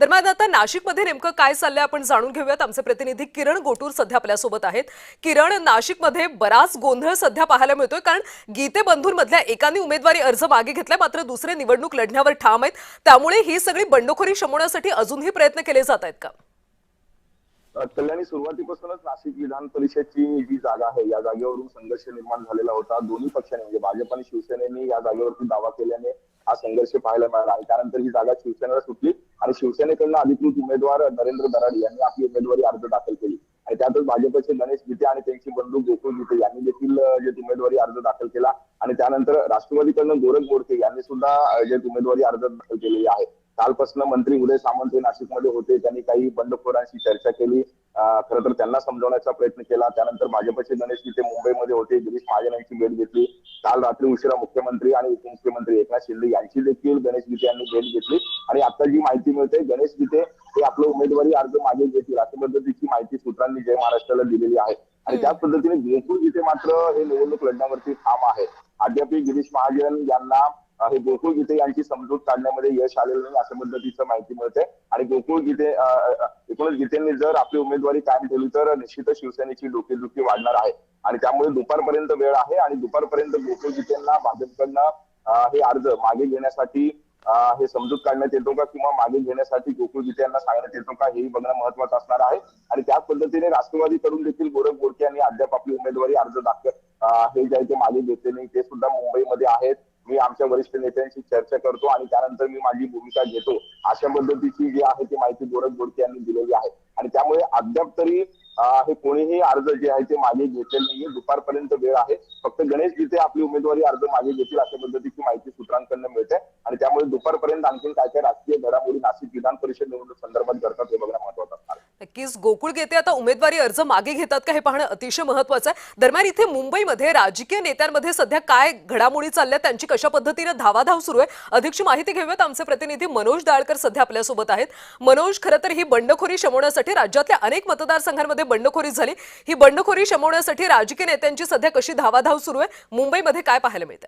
दरम्यान आता नाशिकमध्ये नेमकं काय चाललंय आपण जाणून घेऊयात। आमचे प्रतिनिधी किरण गोटूर सध्या आपल्यासोबत आहेत। किरण, नाशिकमध्ये बराच गोंधळ सध्या पाहायला मिळतोय, कारण गीते बंधूंमधल्या एकाने उमेदवारी अर्ज मागे घेतलाय, मात्र दुसरे निवडणूक लढण्यावर ठाम आहेत। त्यामुळे ही सगळी बंडखोरी शमवण्यासाठी अजूनही प्रयत्न केले जात आहेत का? कल्याणी, सुरुवातीपासूनच नाशिक विधान परिषदची जी जागा आहे या जागेवरून संघर्ष निर्माण झालेला होता। दोन्ही पक्षांनी म्हणजे भाजप आणि शिवसेनेने या जागेवरती दावा केल्याने हा संघर्ष पाहायला मिळाला आणि त्यानंतर ही जागा शिवसेनेला सुटली आणि शिवसेनेकडून अधिकृत उमेदवार नरेंद्र दराड यांनी आपली उमेदवारी अर्ज दाखल केली आणि त्यातच भाजपचे गणेश गीते आणि त्यांची बंधू गोकुळ गीते यांनी देखील जे उमेदवारी अर्ज दाखल केला आणि त्यानंतर राष्ट्रवादीकडून गोरख गोडके यांनी सुद्धा जे उमेदवारी अर्ज दाखल केलेले आहे। कालपासून मंत्री उदय सामंत हे नाशिकमध्ये होते, त्यांनी काही बंडखोरांशी चर्चा केली, खरं तर त्यांना समजवण्याचा प्रयत्न केला। त्यानंतर भाजपचे गणेश गीते मुंबईमध्ये होते, गिरीश महाजन यांची भेट घेतली। काल रात्री उशिरा मुख्यमंत्री आणि उपमुख्यमंत्री एकनाथ शिंदे यांची देखील गणेश गीते यांनी भेट घेतली आणि आता जी माहिती मिळते गणेश गीते हे आपलं उमेदवारी अर्ज मागे घेतील अशा पद्धतीची माहिती सूत्रांनी जय महाराष्ट्राला दिलेली आहे आणि त्याच पद्धतीने गोकुळ गीते मात्र हे निवडणूक लढण्यावरती ठाम आहे। अद्याप गिरीश महाजन यांना हे गोकुळ गीते यांची समजूत काढण्यामध्ये यश आलेलं नाही अशा पद्धतीचं माहिती मिळते आणि गोकुळ गीते एकूणच गीतेंनी जर आपली उमेदवारी कायम ठेवली तर निश्चितच शिवसेनेची डोकेदुखी वाढणार आहे आणि त्यामुळे दुपारपर्यंत वेळ आहे आणि दुपारपर्यंत गोकुळ गीतेंना भाजपकडनं हे अर्ज मागे घेण्यासाठी हे समजूत काढण्यात येतो का किंवा मागे घेण्यासाठी गोकुळ गीते यांना सांगण्यात येतो का हे बघणं महत्वाचं असणार आहे आणि त्याच पद्धतीने राष्ट्रवादीकडून देखील गोरख गोडके यांनी अद्याप आपली उमेदवारी अर्ज दाखल हे जे आहे ते मागे घेतले नाही, ते सुद्धा मुंबईमध्ये आहेत। मी आमच्या वरिष्ठ नेत्यांशी चर्चा करतो आणि त्यानंतर मी माझी भूमिका घेतो अशा पद्धतीची जी आहे ती माहिती गोरख गोडके यांनी दिलेली आहे आणि त्यामुळे अद्याप तरी हे कोणीही अर्ज जे आहे ते मागे घेतले नाहीये। दुपारपर्यंत वेळ आहे, फक्त गणेश गीते आपली उमेदवारी अर्ज मागे घेतील अशा पद्धतीची माहिती सूत्रांकडून मिळते आणि त्यामुळे दुपारपर्यंत आणखी काय काय राजकीय घडामोडी नाशिक विधान परिषद निवडणूक संदर्भात घडतात हे बघणं महत्वाचं असणार। नक्कीच गोकुळ गीते आता उमेदवारी अर्ज मागे घेतात का हे पाहणं अतिशय महत्वाचं आहे। दरम्यान इथे मुंबईमध्ये राजकीय नेत्यांमध्ये सध्या काय घडामोडी चालल्या, त्यांची कशा पद्धतीने धावाधाव सुरू आहे, अधिकची माहिती घेऊयात। आमचे प्रतिनिधी मनोज दाळकर सध्या आपल्यासोबत आहेत। मनोज, खरं तर ही बंडखोरी शमवण्यासाठी राज्यातल्या अनेक मतदारसंघांमध्ये बंडखोरी झाली, ही बंडखोरी शमवण्यासाठी राजकीय नेत्यांची सध्या कशी धावाधाव सुरू आहे, मुंबईमध्ये काय पाहायला मिळतंय?